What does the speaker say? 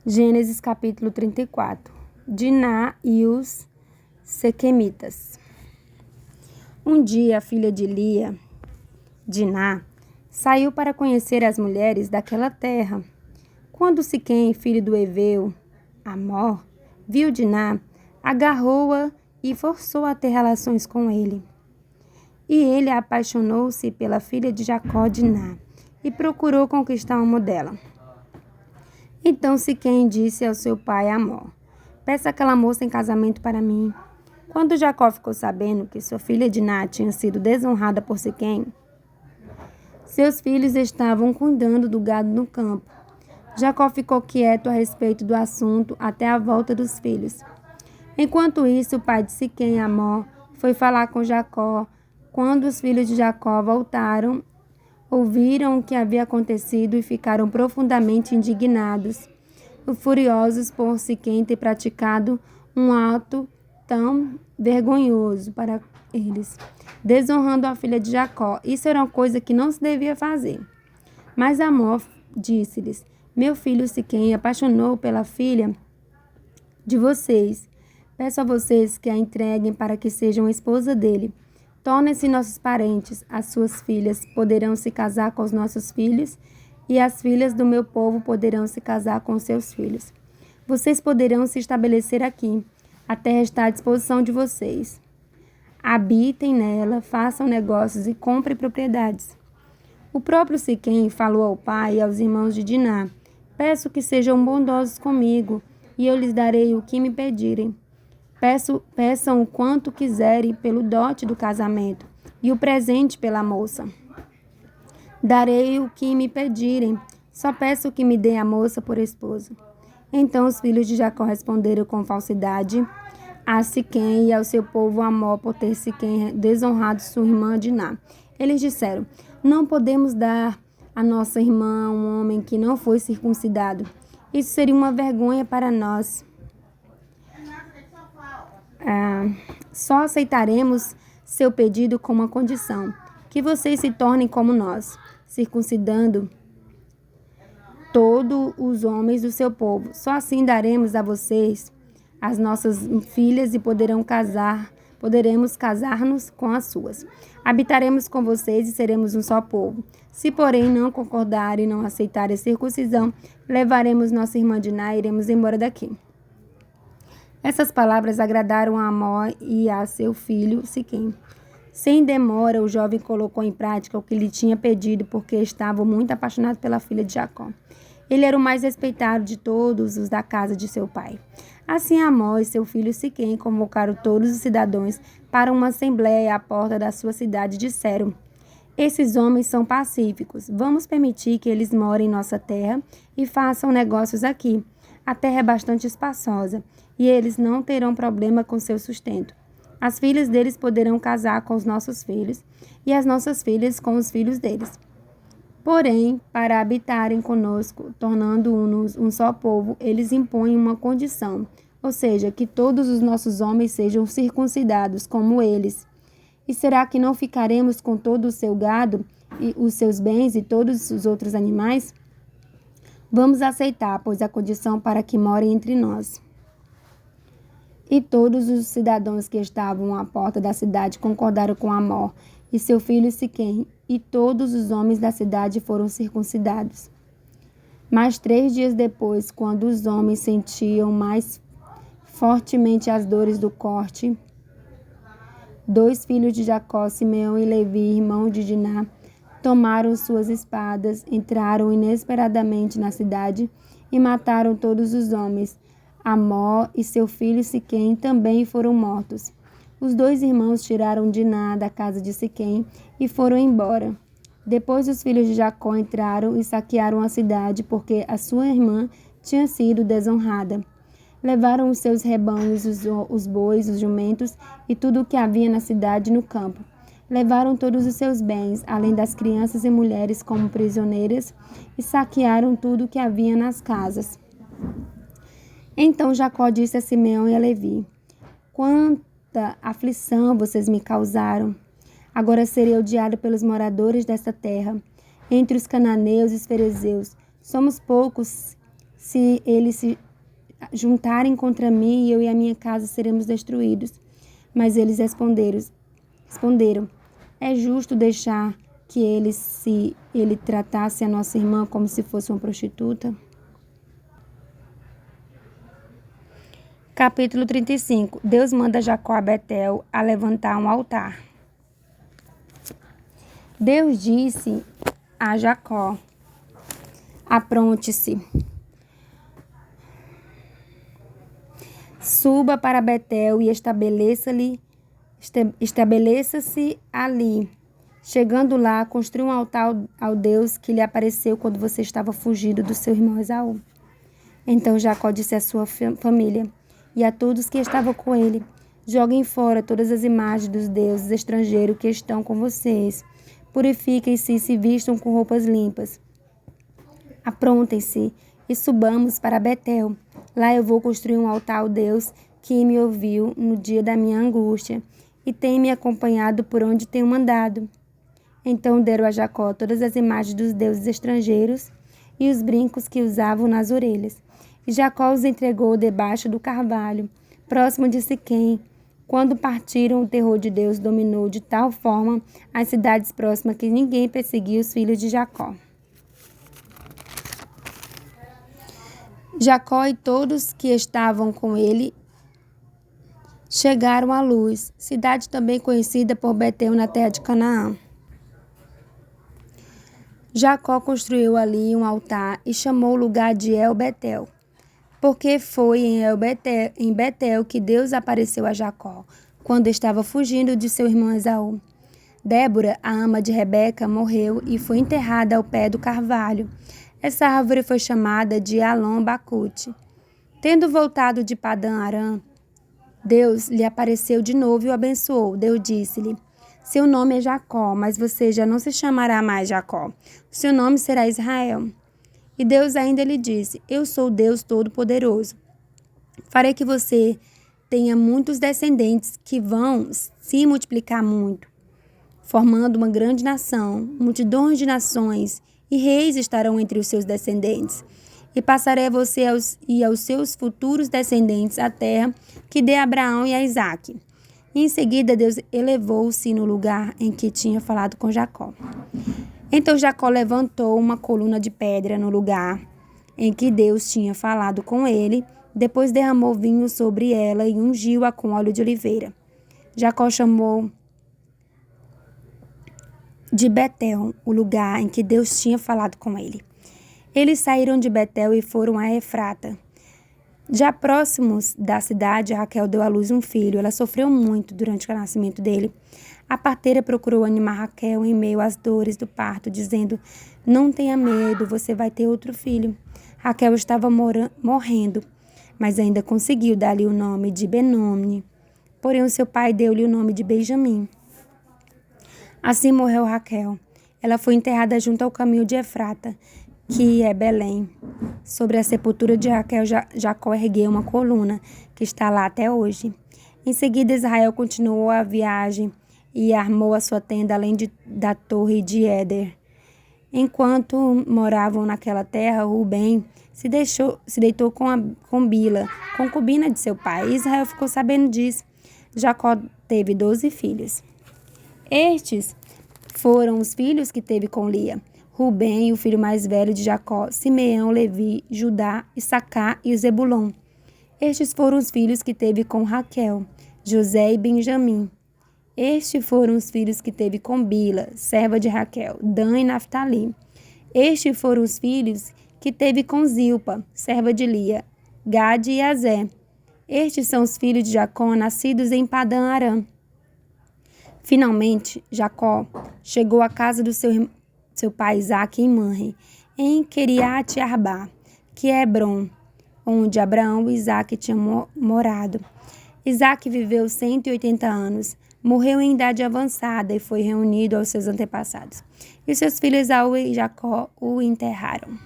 Gênesis capítulo 34. Diná e os Sequemitas. Um dia a filha de Lia, Diná, saiu para conhecer as mulheres daquela terra. Quando Siquém, filho do heveu, Amor, viu Diná, agarrou-a e forçou a ter relações com ele. E ele apaixonou-se pela filha de Jacó, Diná, e procurou conquistar o amor dela. Então Siquém disse ao seu pai Amor: peça aquela moça em casamento para mim. Quando Jacó ficou sabendo que sua filha Diná tinha sido desonrada por Siquém, seus filhos estavam cuidando do gado no campo. Jacó ficou quieto a respeito do assunto até a volta dos filhos. Enquanto isso, o pai de Siquém, Amor, foi falar com Jacó. Quando os filhos de Jacó voltaram, ouviram o que havia acontecido e ficaram profundamente indignados e furiosos por Siquém ter praticado um ato tão vergonhoso para eles, desonrando a filha de Jacó. Isso era uma coisa que não se devia fazer. Mas Amor disse-lhes: meu filho Siquém apaixonou pela filha de vocês. Peço a vocês que a entreguem para que sejam esposa dele. Tornem-se nossos parentes, as suas filhas poderão se casar com os nossos filhos, e as filhas do meu povo poderão se casar com seus filhos. Vocês poderão se estabelecer aqui. A terra está à disposição de vocês. Habitem nela, façam negócios e comprem propriedades. O próprio Siquém falou ao pai e aos irmãos de Diná: peço que sejam bondosos comigo, e eu lhes darei o que me pedirem. Peçam o quanto quiserem pelo dote do casamento e o presente pela moça. Darei o que me pedirem, só peço que me dê a moça por esposa. Então os filhos de Jacó responderam com falsidade a Siquém e ao seu povo Amor por ter Siquém desonrado sua irmã Diná. Eles disseram: não podemos dar a nossa irmã um homem que não foi circuncidado. Isso seria uma vergonha para nós. Só aceitaremos seu pedido com uma condição: que vocês se tornem como nós, circuncidando todos os homens do seu povo. Só assim daremos a vocês as nossas filhas e poderemos casar-nos com as suas. Habitaremos com vocês e seremos um só povo. Se, porém, não concordarem e não aceitarem a circuncisão, levaremos nossa irmã Diná e iremos embora daqui. Essas palavras agradaram a Amor e a seu filho Siquém. Sem demora, o jovem colocou em prática o que lhe tinha pedido, porque estava muito apaixonado pela filha de Jacó. Ele era o mais respeitado de todos os da casa de seu pai. Assim, Amor e seu filho Siquém convocaram todos os cidadãos para uma assembleia à porta da sua cidade e disseram: esses homens são pacíficos. Vamos permitir que eles morem em nossa terra e façam negócios aqui. A terra é bastante espaçosa e eles não terão problema com seu sustento. As filhas deles poderão casar com os nossos filhos e as nossas filhas com os filhos deles. Porém, para habitarem conosco, tornando-nos um só povo, eles impõem uma condição, ou seja, que todos os nossos homens sejam circuncidados como eles. E será que não ficaremos com todo o seu gado e os seus bens e todos os outros animais? Vamos aceitar, pois a condição para que morem entre nós. E todos os cidadãos que estavam à porta da cidade concordaram com Amor e seu filho Siquém, e todos os homens da cidade foram circuncidados. Mas 3 dias depois, quando os homens sentiam mais fortemente as dores do corte, 2 filhos de Jacó, Simeão e Levi, irmão de Diná, tomaram suas espadas, entraram inesperadamente na cidade e mataram todos os homens. Amor e seu filho Siquém também foram mortos. Os 2 irmãos tiraram Diná da casa de Siquém e foram embora. Depois os filhos de Jacó entraram e saquearam a cidade, porque a sua irmã tinha sido desonrada. Levaram os seus rebanhos, os bois, os jumentos e tudo o que havia na cidade e no campo. Levaram todos os seus bens, além das crianças e mulheres como prisioneiras, e saquearam tudo o que havia nas casas. Então Jacó disse a Simeão e a Levi: quanta aflição vocês me causaram! Agora serei odiado pelos moradores desta terra. Entre os cananeus e os ferezeus, somos poucos se eles se juntarem contra mim, eu e a minha casa seremos destruídos. Mas eles responderam: é justo deixar que ele tratasse a nossa irmã como se fosse uma prostituta? Capítulo 35. Deus manda Jacó a Betel a levantar um altar. Deus disse a Jacó: apronte-se, suba para Betel e estabeleça-se ali. Chegando lá, construa um altar ao Deus que lhe apareceu quando você estava fugindo do seu irmão Esaú. Então Jacó disse à sua família e a todos que estavam com ele: joguem fora todas as imagens dos deuses estrangeiros que estão com vocês. Purifiquem-se e se vistam com roupas limpas. Aprontem-se e subamos para Betel. Lá eu vou construir um altar ao Deus que me ouviu no dia da minha angústia e tem me acompanhado por onde tenho andado. Então deram a Jacó todas as imagens dos deuses estrangeiros e os brincos que usavam nas orelhas. E Jacó os entregou debaixo do carvalho, próximo de Siquém. Quando partiram, o terror de Deus dominou de tal forma as cidades próximas que ninguém perseguia os filhos de Jacó. Jacó e todos que estavam com ele chegaram à Luz, cidade também conhecida por Betel na terra de Canaã. Jacó construiu ali um altar e chamou o lugar de El-Betel, porque foi em Betel que Deus apareceu a Jacó, quando estava fugindo de seu irmão Esaú. Débora, a ama de Rebeca, morreu e foi enterrada ao pé do carvalho. Essa árvore foi chamada de Alon-Bacute. Tendo voltado de Padã-Arã, Deus lhe apareceu de novo e o abençoou. Deus disse-lhe: seu nome é Jacó, mas você já não se chamará mais Jacó. O seu nome será Israel. E Deus ainda lhe disse: eu sou Deus Todo-Poderoso. Farei que você tenha muitos descendentes que vão se multiplicar muito, formando uma grande nação. Multidões de nações e reis estarão entre os seus descendentes. E passarei a você e aos seus futuros descendentes a terra que dei a Abraão e a Isaque. E em seguida Deus elevou-se no lugar em que tinha falado com Jacó. Então Jacó levantou uma coluna de pedra no lugar em que Deus tinha falado com ele, depois derramou vinho sobre ela e ungiu-a com óleo de oliveira. Jacó chamou de Betel o lugar em que Deus tinha falado com ele. Eles saíram de Betel e foram a Efrata. Já próximos da cidade, Raquel deu à luz um filho. Ela sofreu muito durante o nascimento dele. A parteira procurou animar Raquel em meio às dores do parto, dizendo: não tenha medo, você vai ter outro filho. Raquel estava morrendo, mas ainda conseguiu dar-lhe o nome de Benoni. Porém, o seu pai deu-lhe o nome de Benjamim. Assim morreu Raquel. Ela foi enterrada junto ao caminho de Efrata, que é Belém. Sobre a sepultura de Raquel, Jacó ergueu uma coluna, que está lá até hoje. Em seguida, Israel continuou a viagem e armou a sua tenda além da torre de Éder. Enquanto moravam naquela terra, Rubem se deitou com Bila, concubina de seu pai. Israel ficou sabendo disso. Jacó teve 12 filhos. Estes foram os filhos que teve com Lia: Rubem, o filho mais velho de Jacó, Simeão, Levi, Judá, Issacar e Zebulon. Estes foram os filhos que teve com Raquel: José e Benjamim. Estes foram os filhos que teve com Bila, serva de Raquel, Dan e Naftali. Estes foram os filhos que teve com Zilpa, serva de Lia, Gade e Azé. Estes são os filhos de Jacó, nascidos em Padã-Arã. Finalmente, Jacó chegou à casa do seu pai Isaque em Manre, em Queriate Arbá, que é Hebron, onde Abraão e Isaque tinham morado. Isaque viveu 180 anos, morreu em idade avançada e foi reunido aos seus antepassados. E seus filhos Esaú e Jacó o enterraram.